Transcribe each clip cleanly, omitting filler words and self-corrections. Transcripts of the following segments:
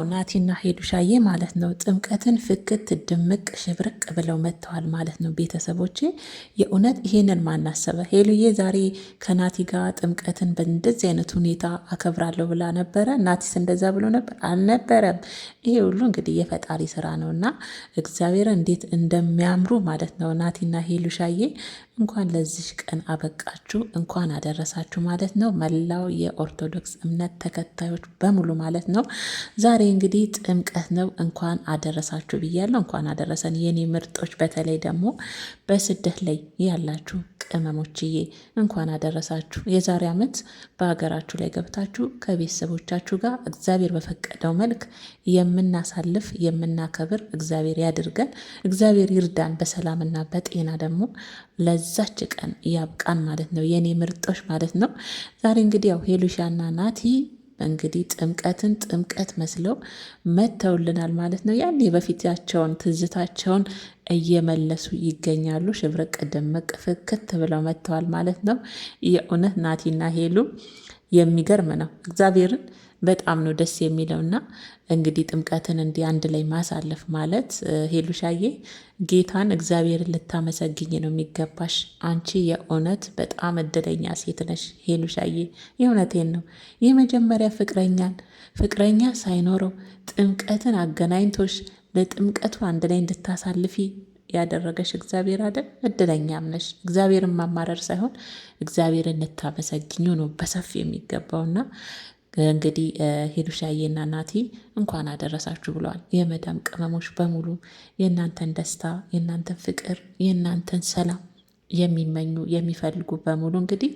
ናቲና ሄሉሻዬ ማለት ነው ጥምቀትን ፍክት ድምቅ ሽብርቅ ብለው መጥተዋል ማለት ነው። ቤተሰቦቼ የእውነት ይሄንን ማናሰበ ሄሉዬ ዛሬ ከናቲ ጋር ጥምቀትን በእንደዚህ አይነት ሁኔታ አከብራለሁ ብላ ነበረ። ናቲስ እንደዛ ብሎ ነበር አልነበረም? ይሄ ሁሉ እንግዲህ የፈጣሪ ስራ ነው እና እግዚአብሔር እንዴት እንደሚያምሩ ማለት ነው። ናቲና ሄሉሻዬ እንኳን ለዚህ ቀን አበቃችሁ፣ እንኳን አደረሳችሁ ማለት ነው። መላው የኦርቶዶክስ እምነት ተከታዮች በሙሉ ማለት ነው። ዛሬ እንግዲህ ጥምቀት ነው። እንኳን አደረሳችሁ ብያለሁ። እንኳን አደረሰን የኔ ምርጦች። በተለይ ደግሞ በስደት ላይ ያላችሁ ቅመሞችዬ እንኳን አደረሳችሁ። የዛሬ ዓመት በሀገራችሁ ላይ ገብታችሁ ከቤተሰቦቻችሁ ጋር እግዚአብሔር በፈቀደው መልክ የምናሳልፍ የምናከብር እግዚአብሔር ያድርገን። እግዚአብሔር ይርዳን። በሰላምና በጤና ደግሞ ለዛች ቀን ያብቃን ማለት ነው የኔ ምርጦች ማለት ነው። ዛሬ እንግዲህ ያው ሄሉሻና ናቲ እንግዲህ ጥምቀትን ጥምቀት መስለው መተውልናል ማለት ነው። ያኔ በፊታቸውን ትዝታቸውን እየመለሱ ይገኛሉ። ሽብርቅ ድምቅ ፍክት ብለው መጥተዋል ማለት ነው። የእውነት ናቲና ሄሉ የሚገርም ነው። እግዚአብሔርን በጣም ነው ደስ የሚለውና እንግዲህ ጥምቀትን እንዲህ አንድ ላይ ማሳለፍ ማለት ሄሉሻዬ ጌታን እግዚአብሔርን ልታመሰግኝ ነው የሚገባሽ። አንቺ የእውነት በጣም እድለኛ ሴት ነሽ ሄሉሻዬ። የእውነቴን ነው። የመጀመሪያ ፍቅረኛ ሳይኖረው ጥምቀትን አገናኝቶሽ ለጥምቀቱ አንድ ላይ እንድታሳልፊ ያደረገሽ እግዚአብሔር አይደል? እድለኛም ነሽ። እግዚአብሔርን ማማረር ሳይሆን እግዚአብሔርን ልታመሰግኙ ነው በሰፊ የሚገባውና እንግዲህ ሄሉሻዬና ናቲ እንኳን አደረሳችሁ ብለዋል። የመዳም ቅመሞች በሙሉ የእናንተን ደስታ፣ የእናንተን ፍቅር፣ የእናንተን ሰላም የሚመኙ የሚፈልጉ በሙሉ እንግዲህ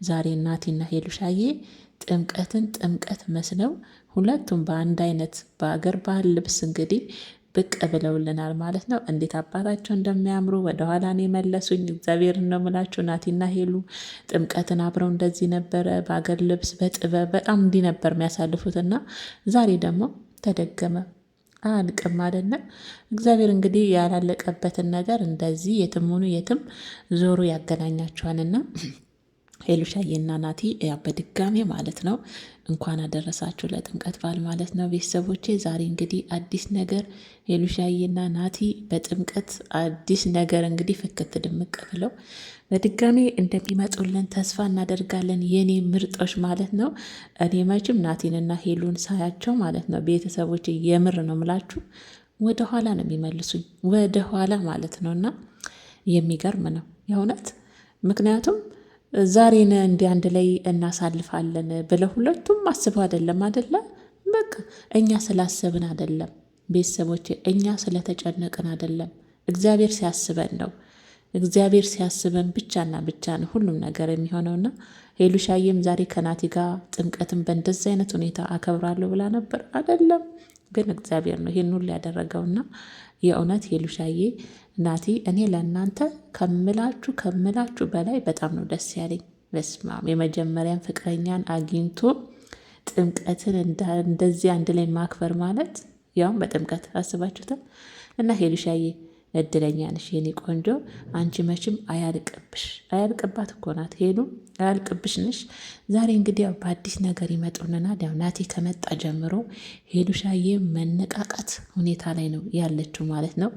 ዛሬ ናቲና ሄሉሻዬ ጥምቀትን ጥምቀት መስለው ሁለቱም በአንድ አይነት በአገር ባህል ልብስ እንግዲህ ብቅ ብለውልናል ማለት ነው። እንዴት አባታቸው እንደሚያምሩ ወደኋላ ነው የመለሱኝ። እግዚአብሔርን ነው የምላችሁ። ናቲና ሄሉ ጥምቀትን አብረው እንደዚህ ነበረ በአገር ልብስ በጥበብ በጣም እንዲህ ነበር የሚያሳልፉትና ዛሬ ደግሞ ተደገመ። አያልቅም አይደለም። እግዚአብሔር እንግዲህ ያላለቀበትን ነገር እንደዚህ የትም ሆኑ የትም ዞሮ ያገናኛቸዋልና ሄሉሻዬና ናቲ በድጋሜ ማለት ነው እንኳን አደረሳችሁ ለጥምቀት በዓል ማለት ነው። ቤተሰቦቼ ዛሬ እንግዲህ አዲስ ነገር ሄሉሻዬና ናቲ በጥምቀት አዲስ ነገር እንግዲህ ፍክት ድምቅ ብለው በድጋሜ እንደሚመጡልን ተስፋ እናደርጋለን የኔ ምርጦች ማለት ነው። እኔ መቼም ናቲንና ሄሉን ሳያቸው ማለት ነው ቤተሰቦቼ የምር ነው ምላችሁ ወደኋላ ነው የሚመልሱኝ ወደኋላ ማለት ነው። እና የሚገርም ነው የእውነት ምክንያቱም ዛሬን እንዲህ አንድ ላይ እናሳልፋለን ብለው ሁለቱም አስበው አይደለም አይደለ? በቃ እኛ ስላሰብን አይደለም ቤተሰቦቼ፣ እኛ ስለተጨነቅን አይደለም። እግዚአብሔር ሲያስበን ነው። እግዚአብሔር ሲያስበን ብቻና ብቻ ነው ሁሉም ነገር የሚሆነውና ሄሉሻዬም ዛሬ ከናቲ ጋር ጥምቀትን በእንደዚህ አይነት ሁኔታ አከብራለሁ ብላ ነበር አይደለም? ግን እግዚአብሔር ነው ይሄን ሁሉ ያደረገውና የእውነት ሄሉሻዬ ናቲ እኔ ለእናንተ ከምላችሁ በላይ በጣም ነው ደስ ያለኝ። በስማም የመጀመሪያን ፍቅረኛን አግኝቶ ጥምቀትን እንደዚህ አንድ ላይ ማክበር ማለት ያውም በጥምቀት አስባችሁታል። እና ሄሉሻዬ እድለኛ ነሽ የኔ ቆንጆ። አንቺ መቼም አያልቅባት እኮ ናት ሄሉ፣ አያልቅብሽ ነሽ። ዛሬ እንግዲህ ያው በአዲስ ነገር ይመጡልናል። ያው ናቲ ከመጣ ጀምሮ ሄሉሻዬ መነቃቃት ሁኔታ ላይ ነው ያለችው ማለት ነው።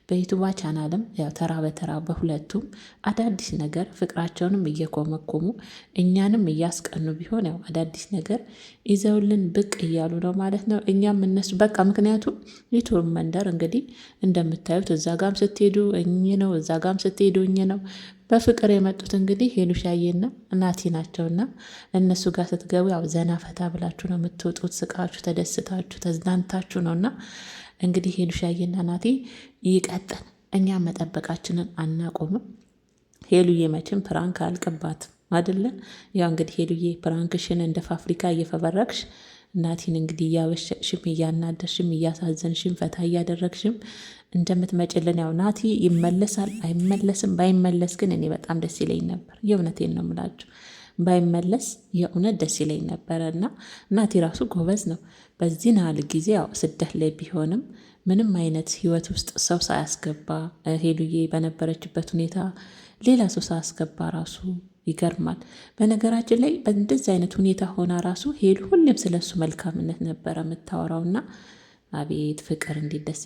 በዩቱባ ቻናልም ያው ተራ በተራ በሁለቱም አዳዲስ ነገር ፍቅራቸውንም እየኮመኮሙ እኛንም እያስቀኑ ቢሆን ያው አዳዲስ ነገር ይዘውልን ብቅ እያሉ ነው ማለት ነው። እኛም እነሱ በቃ ምክንያቱም ዩቱብ መንደር እንግዲህ እንደምታዩት እዛ ጋም ስትሄዱ ነው፣ እዛ ጋም ስትሄዱ ነው። በፍቅር የመጡት እንግዲህ ሄሉሻዬና ናቲ ናቸውና እነሱ ጋር ስትገቡ ያው ዘና ፈታ ብላችሁ ነው የምትወጡት። ስቃችሁ ተደስታችሁ ተዝናንታችሁ ነውና እንግዲህ ሄሉሻዬና ናቲ ይቀጥል። እኛም መጠበቃችንን አናቆምም። ሄሉዬ መቼም ፕራንክ አልቅባትም አይደለ? ያው እንግዲህ ሄሉዬ ፕራንክሽን እንደ ፋብሪካ እየፈበረክሽ ናቲን እንግዲህ እያበሸቅሽም እያናደርሽም እያሳዘንሽም ፈታ እያደረግሽም እንደምትመጭልን ያው ናቲ ይመለሳል አይመለስም። ባይመለስ ግን እኔ በጣም ደስ ይለኝ ነበር። የእውነቴን ነው የምላችሁ። ባይመለስ የእውነት ደስ ይለኝ ነበረ እና ናቲ ራሱ ጎበዝ ነው። በዚህ ናል ጊዜ ያው ስደት ላይ ቢሆንም ምንም አይነት ህይወት ውስጥ ሰው ሳያስገባ ሄሉዬ በነበረችበት ሁኔታ ሌላ ሰው ሳያስገባ ራሱ ይገርማል። በነገራችን ላይ በእንደዚህ አይነት ሁኔታ ሆና ራሱ ሄሉ ሁሌም ስለሱ መልካምነት ነበረ የምታወራውና አቤት ፍቅር እንዴት ደስ